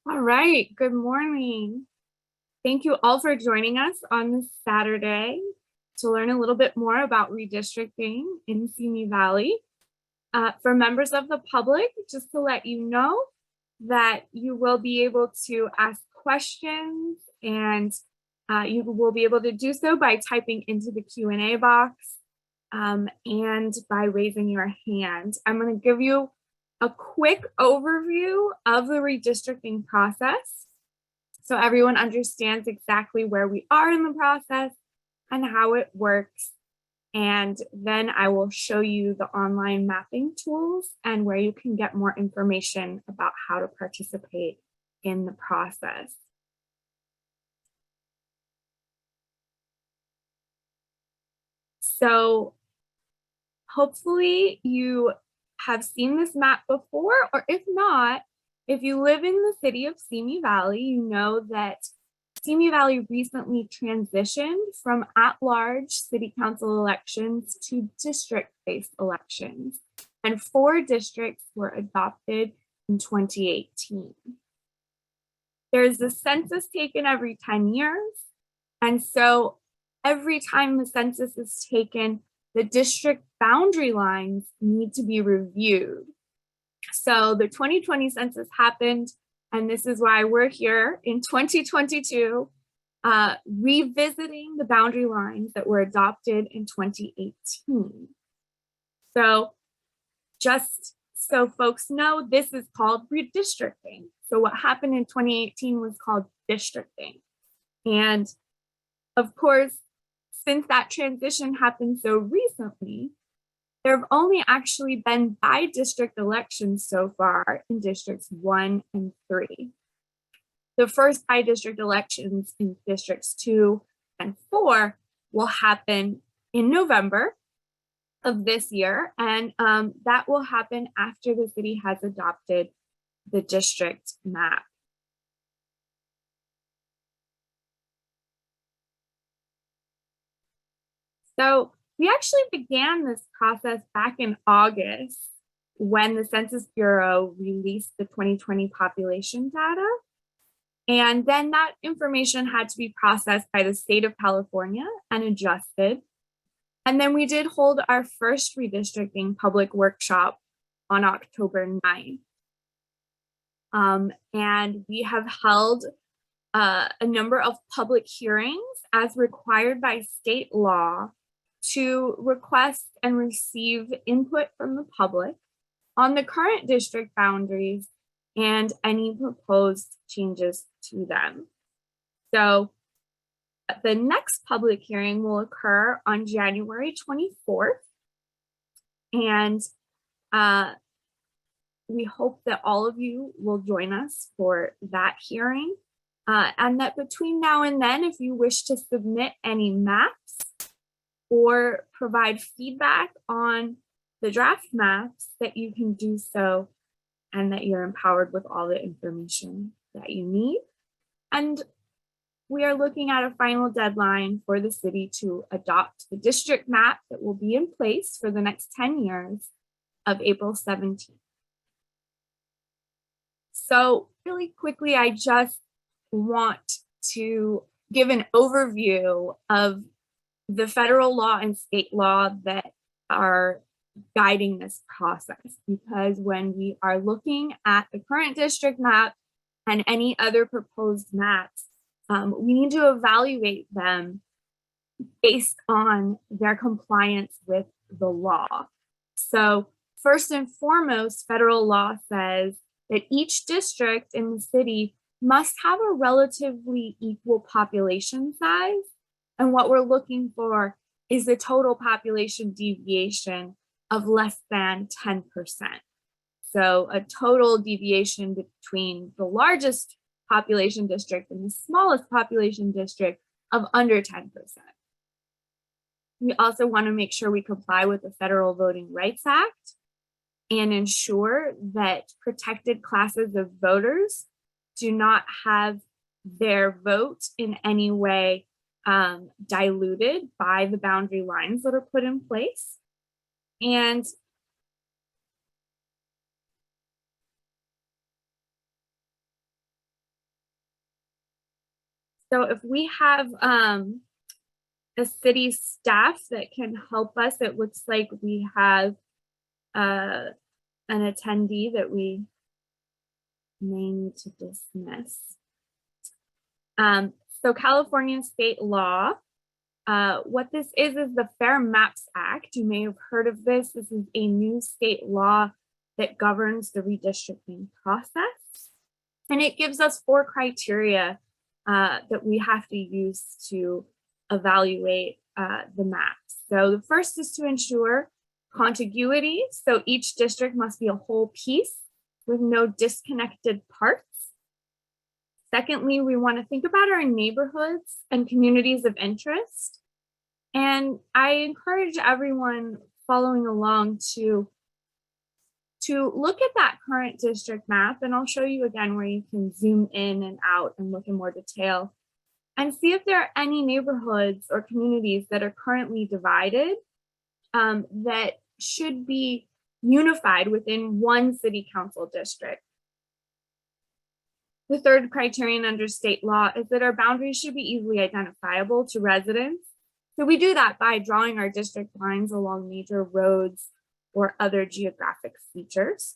All right, good morning. Thank you all for joining us on this Saturday to learn a little bit more about redistricting in Simi Valley. For members of the public, just to let you know that you will be able to ask questions and you will be able to do so by typing into the Q&A box and by raising your hand. I'm going to give you a quick overview of the redistricting process so everyone understands exactly where we are in the process and how it works. And then I will show you the online mapping tools and where you can get more information about how to participate in the process. So hopefully you have seen this map before, or if not, if you live in the city of Simi Valley, you know that Simi Valley recently transitioned from at-large city council elections to district-based elections, and 4 districts were adopted in 2018. There's a census taken every 10 years, and so every time the census is taken, the district boundary lines need to be reviewed. So the 2020 census happened, and this is why we're here in 2022, revisiting the boundary lines that were adopted in 2018. So just so folks know, this is called redistricting. So what happened in 2018 was called districting. And of course, since that transition happened so recently, there have only actually been by-district elections so far in districts 1 and 3. The first by-district elections in districts 2 and 4 will happen in November of this year, and that will happen after the city has adopted the district map. So we actually began this process back in August when the Census Bureau released the 2020 population data. And then that information had to be processed by the state of California and adjusted. And then we did hold our first redistricting public workshop on October 9th. And we have held a number of public hearings as required by state law to request and receive input from the public on the current district boundaries and any proposed changes to them. So the next public hearing will occur on January 24th. And we hope that all of you will join us for that hearing. And that between now and then, if you wish to submit any maps or provide feedback on the draft maps, that you can do so and that you're empowered with all the information that you need. And we are looking at a final deadline for the city to adopt the district map that will be in place for the next 10 years of April 17th. So really quickly, I just want to give an overview of the federal law and state law that are guiding this process, because when we are looking at the current district map and any other proposed maps, we need to evaluate them based on their compliance with the law. So first and foremost, federal law says that each district in the city must have a relatively equal population size. And what we're looking for is the total population deviation of less than 10%. So a total deviation between the largest population district and the smallest population district of under 10%. We also want to make sure we comply with the Federal Voting Rights Act and ensure that protected classes of voters do not have their vote in any way diluted by the boundary lines that are put in place. And So if we have a city staff that can help us, it looks like we have an attendee that we may need to dismiss. So California state law, what this is the Fair Maps Act. You may have heard of this. This is a new state law that governs the redistricting process. And it gives us 4 criteria that we have to use to evaluate the maps. So the first is to ensure contiguity. So each district must be a whole piece with no disconnected parts. Secondly, we want to think about our neighborhoods and communities of interest. And I encourage everyone following along to look at that current district map, and I'll show you again where you can zoom in and out and look in more detail and see if there are any neighborhoods or communities that are currently divided that should be unified within one city council district. The third criterion under state law is that our boundaries should be easily identifiable to residents. So we do that by drawing our district lines along major roads or other geographic features.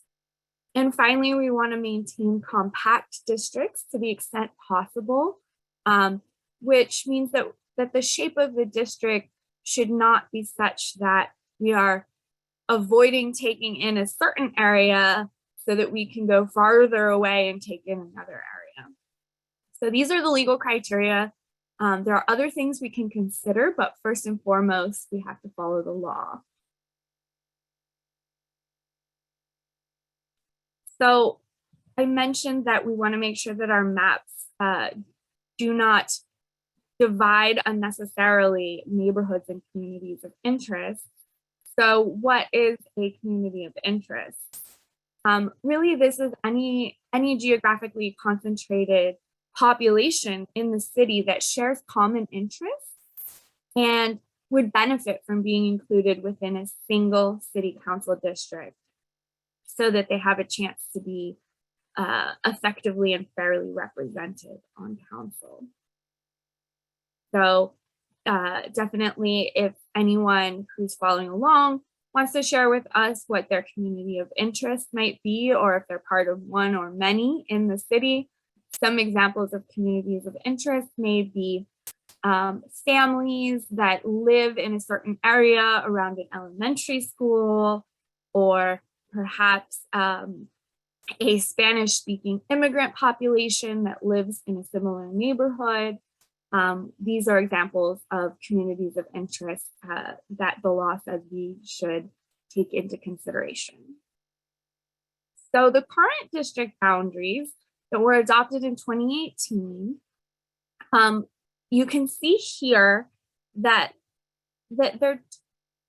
And finally, we want to maintain compact districts to the extent possible, which means that the shape of the district should not be such that we are avoiding taking in a certain area so that we can go farther away and take in another area. So these are the legal criteria. There are other things we can consider, but first and foremost, we have to follow the law. So I mentioned that we want to make sure that our maps do not divide unnecessarily neighborhoods and communities of interest. So what is a community of interest? Really, this is any geographically concentrated population in the city that shares common interests and would benefit from being included within a single city council district so that they have a chance to be effectively and fairly represented on council. So definitely, if anyone who's following along wants to share with us what their community of interest might be, or if they're part of one or many in the city, some examples of communities of interest may be families that live in a certain area around an elementary school, or perhaps a Spanish-speaking immigrant population that lives in a similar neighborhood. These are examples of communities of interest that the law says we should take into consideration. So the current district boundaries that were adopted in 2018, you can see here that their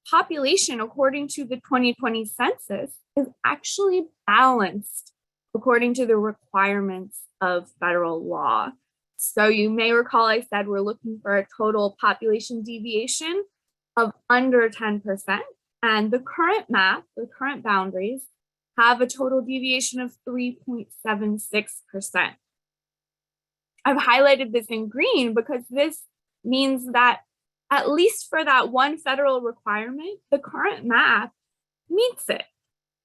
population, according to the 2020 census, is actually balanced according to the requirements of federal law. So you may recall I said we're looking for a total population deviation of under 10%. And the current map, the current boundaries, have a total deviation of 3.76%. I've highlighted this in green because this means that at least for that one federal requirement, the current map meets it.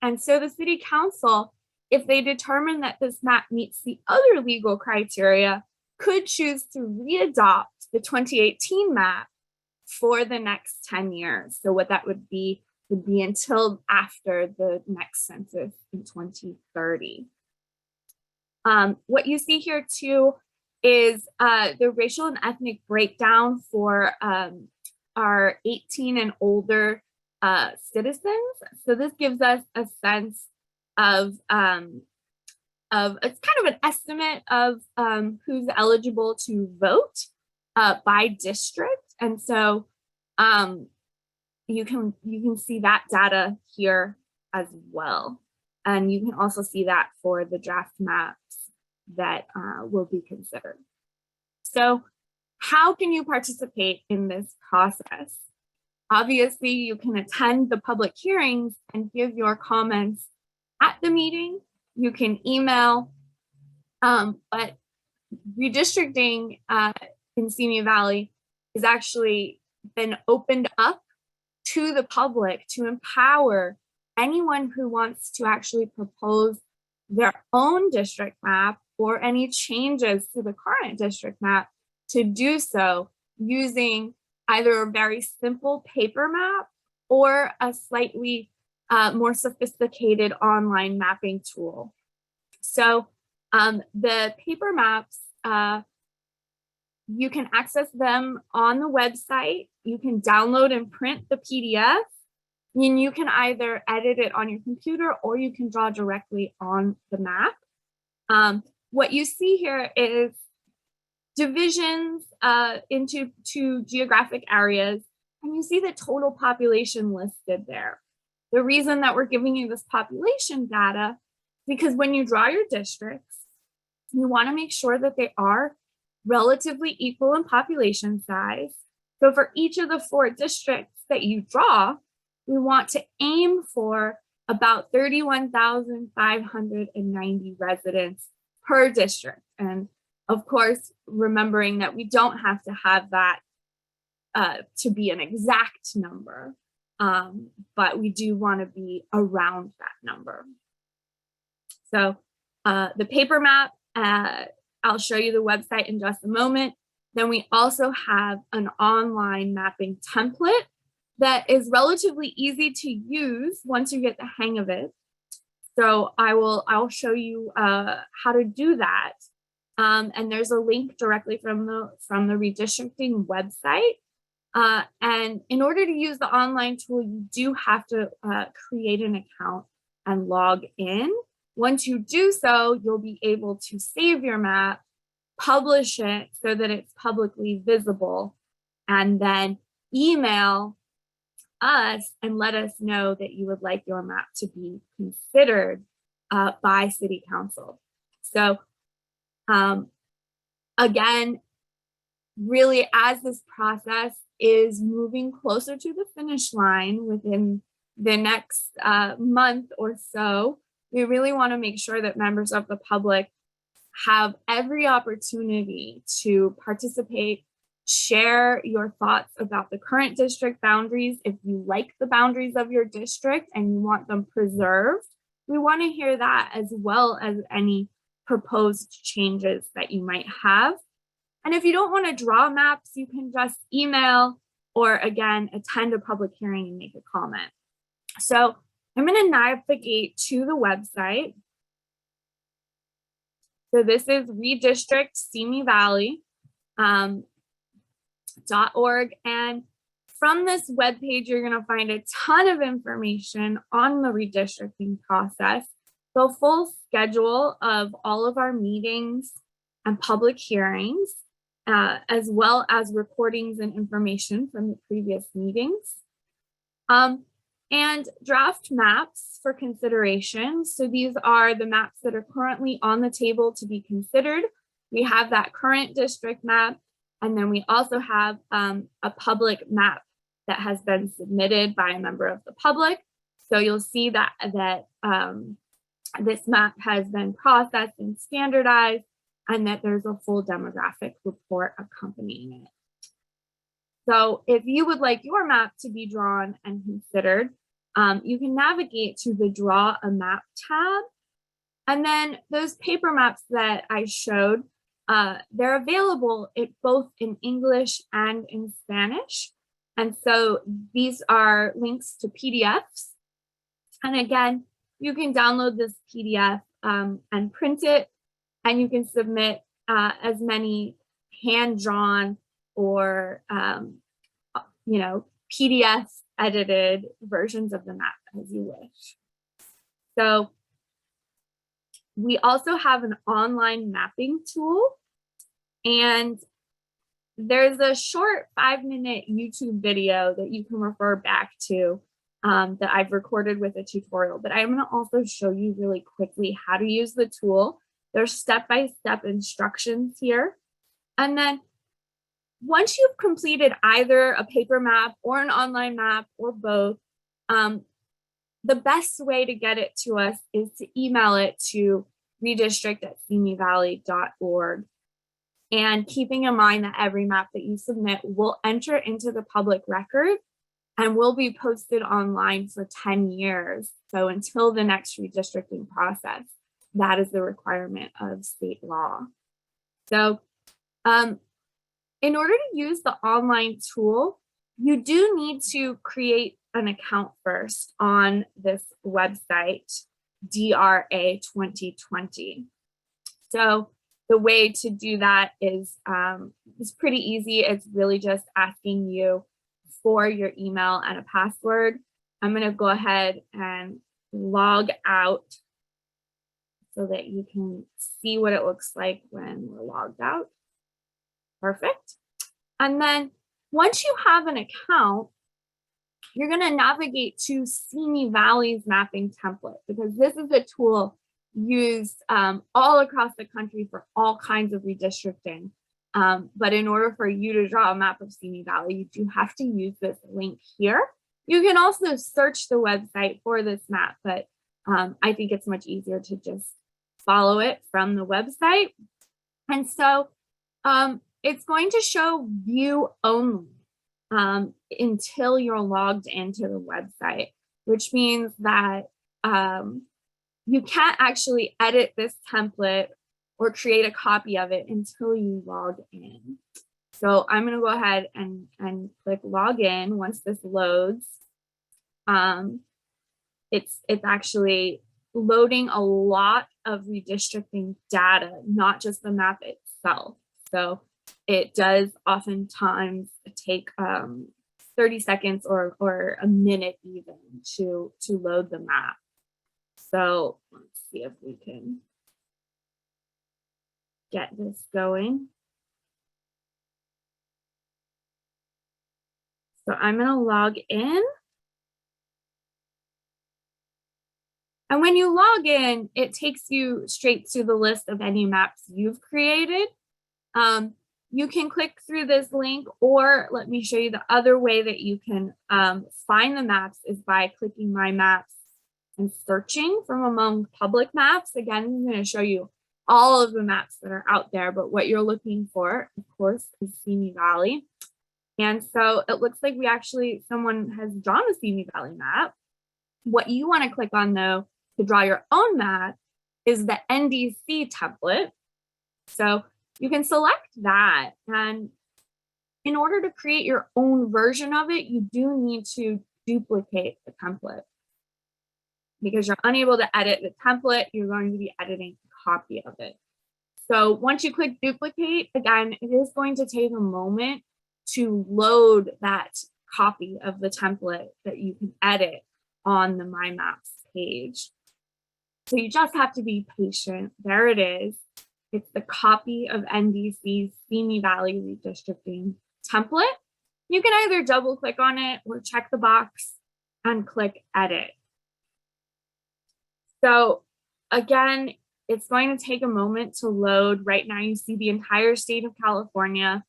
And so the city council, if they determine that this map meets the other legal criteria, could choose to readopt the 2018 map for the next 10 years. So what that would be until after the next census in 2030. What you see here too is the racial and ethnic breakdown for our 18 and older citizens. So this gives us a sense of it's kind of an estimate of who's eligible to vote by district. And so you can see that data here as well. And you can also see that for the draft maps that will be considered. So how can you participate in this process? Obviously, you can attend the public hearings and give your comments at the meeting. You can email, but redistricting in Simi Valley is actually been opened up to the public to empower anyone who wants to actually propose their own district map or any changes to the current district map to do so using either a very simple paper map or a slightly more sophisticated online mapping tool. So the paper maps, you can access them on the website. You can download and print the PDF, and you can either edit it on your computer or you can draw directly on the map. What you see here is divisions into two geographic areas, and you see the total population listed there. The reason that we're giving you this population data is because when you draw your districts, you want to make sure that they are relatively equal in population size. So for each of the 4 districts that you draw, we want to aim for about 31,590 residents per district. And of course, remembering that we don't have to have that to be an exact number, but we do want to be around that number. So the paper map, I'll show you the website in just a moment. Then we also have an online mapping template that is relatively easy to use once you get the hang of it. So I'll show you how to do that. And there's a link directly from the redistricting website. And in order to use the online tool, you do have to create an account and log in. Once you do so, you'll be able to save your map, publish it so that it's publicly visible, and then email us and let us know that you would like your map to be considered by City Council. So again, really, as this process is moving closer to the finish line within the next month or so, we really want to make sure that members of the public have every opportunity to participate, share your thoughts about the current district boundaries. If you like the boundaries of your district and you want them preserved, we want to hear that, as well as any proposed changes that you might have. And if you don't want to draw maps, you can just email or, again, attend a public hearing and make a comment. So I'm going to navigate to the website. So this is redistrictsimivalley.org. And from this webpage, you're going to find a ton of information on the redistricting process, the full schedule of all of our meetings and public hearings, as well as recordings and information from the previous meetings. And draft maps for consideration. So these are the maps that are currently on the table to be considered. We have that current district map, and then we also have a public map that has been submitted by a member of the public. So you'll see that this map has been processed and standardized, and that there's a full demographic report accompanying it. So if you would like your map to be drawn and considered, you can navigate to the Draw a Map tab. And then those paper maps that I showed, they're available both in English and in Spanish. And so these are links to PDFs. And again, you can download this PDF and print it, and you can submit as many hand-drawn or PDF edited versions of the map as you wish. So we also have an online mapping tool, and there's a short 5-minute YouTube video that you can refer back to that I've recorded with a tutorial, but I'm going to also show you really quickly how to use the tool. There's step-by-step instructions here. And then once you've completed either a paper map or an online map or both, the best way to get it to us is to email it to redistrict@simivalley.org. And keeping in mind that every map that you submit will enter into the public record and will be posted online for 10 years. So until the next redistricting process, that is the requirement of state law. So in order to use the online tool, you do need to create an account first on this website, DRA 2020. So the way to do that is pretty easy. It's really just asking you for your email and a password. I'm going to go ahead and log out so that you can see what it looks like when we're logged out. Perfect. And then once you have an account, you're going to navigate to Simi Valley's mapping template, because this is a tool used all across the country for all kinds of redistricting. But in order for you to draw a map of Simi Valley, you do have to use this link here. You can also search the website for this map, but I think it's much easier to just follow it from the website. And so it's going to show view only until you're logged into the website, which means that you can't actually edit this template or create a copy of it until you log in. So I'm going to go ahead and click log in. Once this loads, it's actually loading a lot of redistricting data, not just the map itself. So it does oftentimes take 30 seconds or a minute even to load the map. So let's see if we can get this going. So I'm going to log in. And when you log in, it takes you straight to the list of any maps you've created. You can click through this link, or let me show you the other way that you can find the maps is by clicking My Maps and searching from among public maps. Again, I'm going to show you all of the maps that are out there, but what you're looking for, of course, is Simi Valley. And so it looks like someone has drawn a Simi Valley map. What you want to click on, though, to draw your own map is the NDC template. So you can select that. And in order to create your own version of it, you do need to duplicate the template. Because you're unable to edit the template, you're going to be editing a copy of it. So once you click duplicate, again, it is going to take a moment to load that copy of the template that you can edit on the My Maps page. So you just have to be patient. There it is. It's the copy of NDC's Simi Valley redistricting template. You can either double click on it or check the box and click edit. So again, it's going to take a moment to load. Right now you see the entire state of California.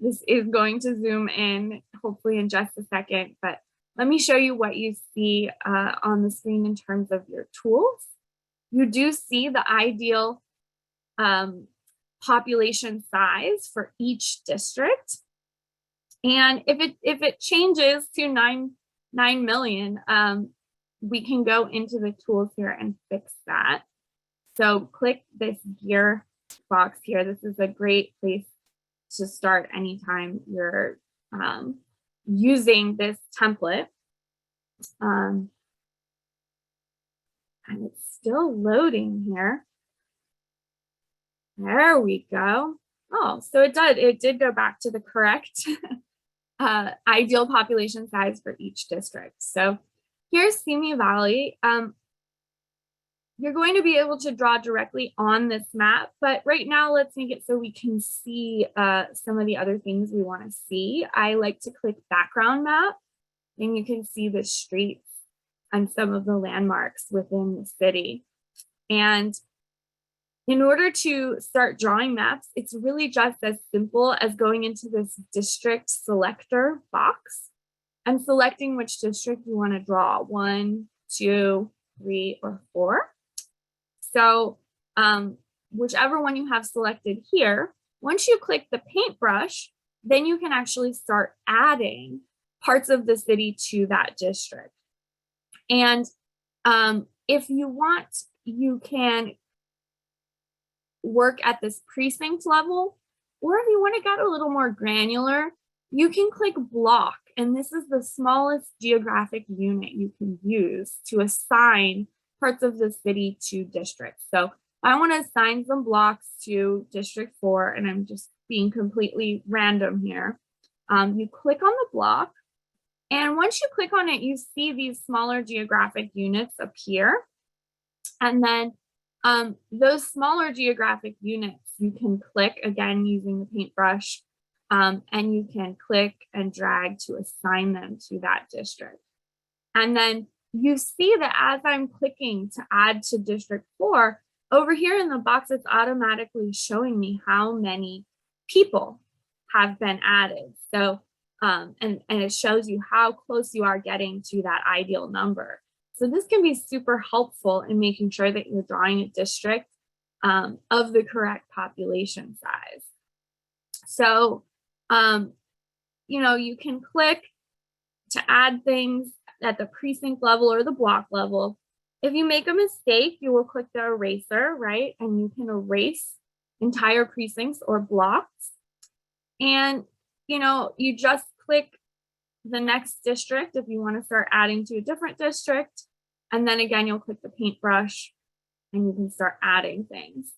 This is going to zoom in hopefully in just a second, but let me show you what you see on the screen in terms of your tools. You do see the ideal population size for each district. And if it changes to 9 million, we can go into the tools here and fix that. So click this gear box here. This is a great place to start anytime you're using this template. And it's still loading here. There we go. Oh, so it did go back to the correct ideal population size for each district. So here's Simi Valley. You're going to be able to draw directly on this map, but right now let's make it so we can see some of the other things we want to see. I like to click background map, and you can see the streets and some of the landmarks within the city. And in order to start drawing maps, it's really just as simple as going into this district selector box and selecting which district you want to draw, 1, 2, 3, or 4. So whichever one you have selected here, Once you click the paintbrush, then you can actually start adding parts of the city to that district. And if you want, you can work at this precinct level, or if you want to get a little more granular, you can click block. And this is the smallest geographic unit you can use to assign parts of the city to districts. So I want to assign some blocks to District 4, and I'm just being completely random here. You click on the block, and once you click on it, you see these smaller geographic units appear. And then those smaller geographic units, you can click again using the paintbrush, and you can click and drag to assign them to that district. And then you see that as I'm clicking to add to District 4, over here in the box, it's automatically showing me how many people have been added. So, and it shows you how close you are getting to that ideal number. So this can be super helpful in making sure that you're drawing a district of the correct population size. So, you know, you can click to add things at the precinct level or the block level. If you make a mistake, you will click the eraser, right? And you can erase entire precincts or blocks. And, you know, you just click the next district if you want to start adding to a different district. And then again, you'll click the paintbrush and you can start adding things.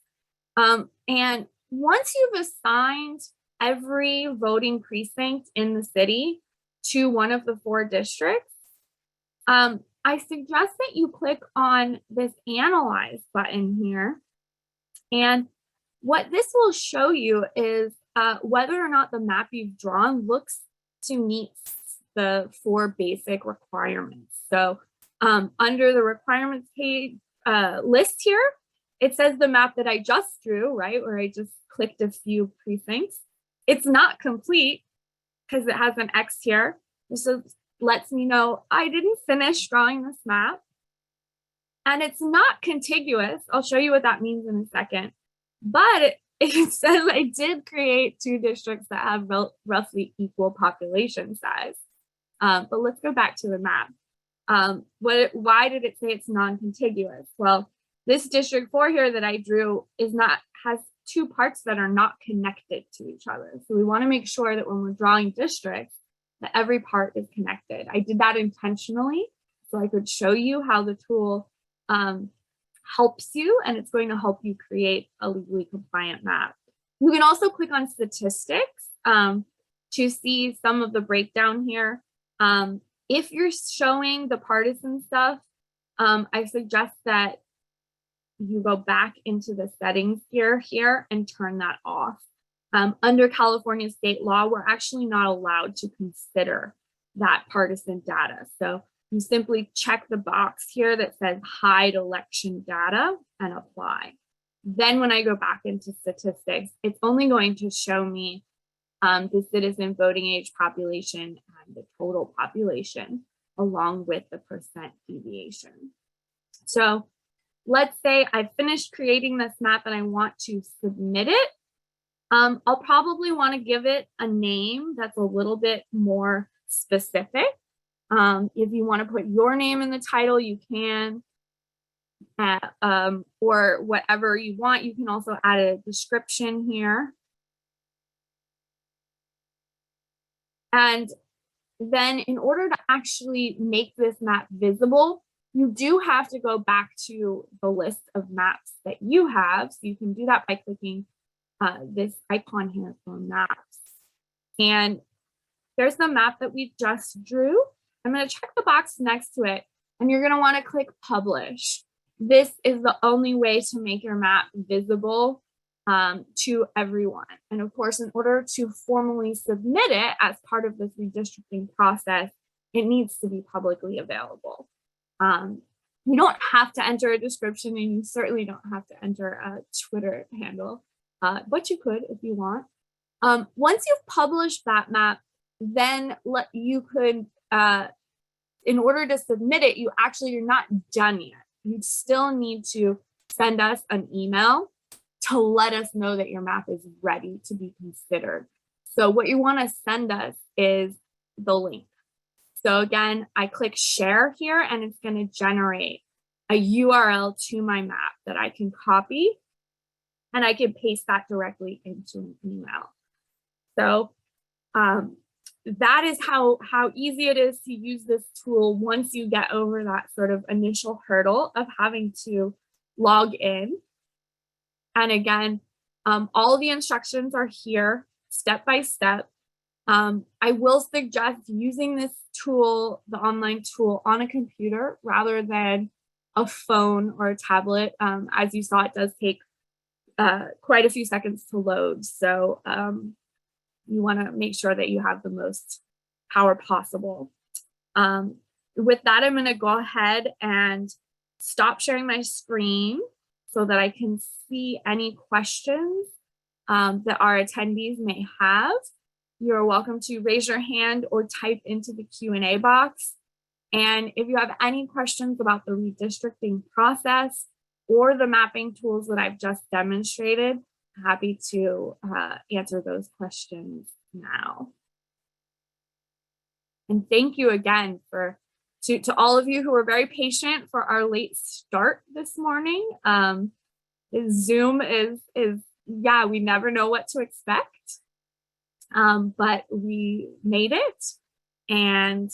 And once you've assigned every voting precinct in the city to one of the 4 districts, I suggest that you click on this Analyze button here. And what this will show you is whether or not the map you've drawn looks to meet the 4 basic requirements. So under the requirements page list here, it says the map that I just drew, right, where I just clicked a few precincts. It's not complete because it has an X here. This lets me know I didn't finish drawing this map. And it's not contiguous. I'll show you what that means in a second. But it says I did create 2 districts that have roughly equal population size. But let's go back to the map. Why did it say it's non-contiguous? Well, this District 4 here that I drew has 2 parts that are not connected to each other. So we want to make sure that when we're drawing districts, that every part is connected. I did that intentionally so I could show you how the tool helps you, and it's going to help you create a legally compliant map. You can also click on statistics to see some of the breakdown here. If you're showing the partisan stuff, I suggest that you go back into the settings here and turn that off. Under California state law, we're actually not allowed to consider that partisan data. So you simply check the box here that says hide election data and apply. Then when I go back into statistics, it's only going to show me the citizen voting age population and the total population along with the percent deviation. So let's say I finished creating this map and I want to submit it. I'll probably want to give it a name that's a little bit more specific. If you want to put your name in the title, you can, or whatever you want. You can also add a description here. And then in order to actually make this map visible, you do have to go back to the list of maps that you have. So you can do that by clicking this icon here for maps. And there's the map that we just drew. I'm going to check the box next to it, and you're going to want to click publish. This is the only way to make your map visible to everyone. And of course, in order to formally submit it as part of this redistricting process, it needs to be publicly available. You don't have to enter a description, and you certainly don't have to enter a Twitter handle, but you could if you want. Once you've published that map, then you could, in order to submit it, you're not done yet. You still need to send us an email to let us know that your map is ready to be considered. So what you want to send us is the link. So again, I click share here and it's going to generate a URL to my map that I can copy and I can paste that directly into an email. So that is how easy it is to use this tool once you get over that sort of initial hurdle of having to log in. And again, all the instructions are here step by step. I will suggest using this tool, the online tool, on a computer rather than a phone or a tablet. As you saw, it does take quite a few seconds to load. So you want to make sure that you have the most power possible. With that, I'm going to go ahead and stop sharing my screen so that I can see any questions that our attendees may have. You're welcome to raise your hand or type into the Q&A box. And if you have any questions about the redistricting process or the mapping tools that I've just demonstrated, happy to answer those questions now. And thank you again to all of you who were very patient for our late start this morning. Zoom is yeah, we never know what to expect, but we made it, and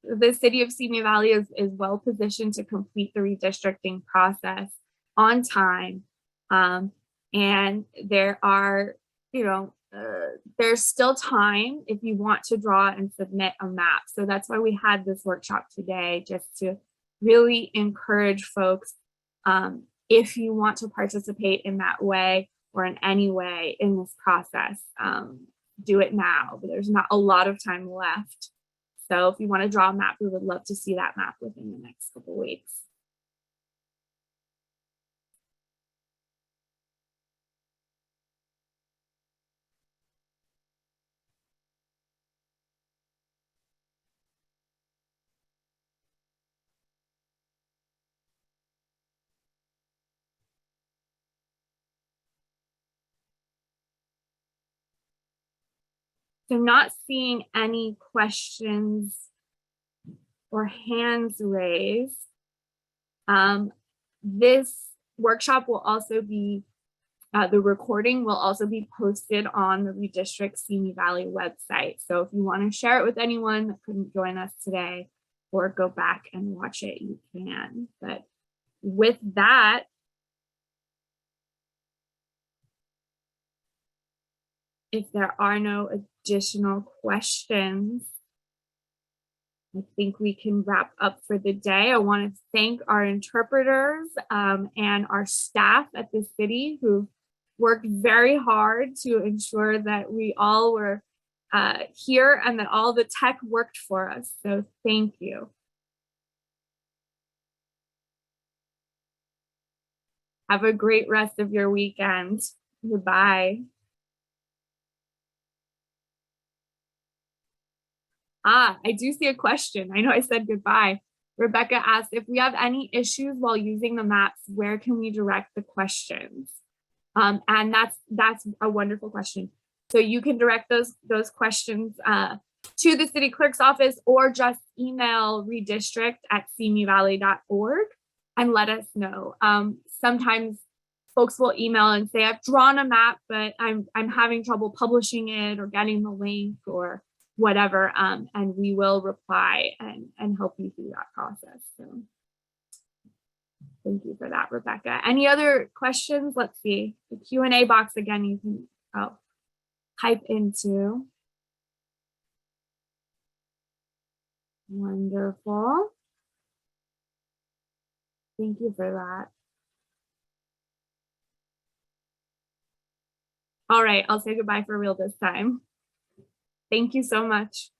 the city of Simi Valley is well positioned to complete the redistricting process on time. And there are, there's still time if you want to draw and submit a map. So that's why we had this workshop today, just to really encourage folks, if you want to participate in that way or in any way in this process, do it now. But there's not a lot of time left. So if you want to draw a map, we would love to see that map within the next couple of weeks. So I'm not seeing any questions or hands raised. This workshop will also be, the recording will also be posted on the Redistrict Simi Valley website. So if you want to share it with anyone that couldn't join us today or go back and watch it, you can. But with that, if there are no additional questions, I think we can wrap up for the day. I want to thank our interpreters and our staff at the city who worked very hard to ensure that we all were here and that all the tech worked for us. So thank you. Have a great rest of your weekend. Goodbye. I do see a question. I know I said goodbye. Rebecca asked, if we have any issues while using the maps, where can we direct the questions? And that's a wonderful question. So you can direct those questions to the city clerk's office or just email redistrict@simivalley.org and let us know. Sometimes folks will email and say, I've drawn a map, but I'm having trouble publishing it or getting the link or whatever, and we will reply and help you through that process. So thank you for that, Rebecca. Any other questions? Let's see. The Q&A box again, you can type into. Wonderful. Thank you for that. All right, I'll say goodbye for real this time. Thank you so much.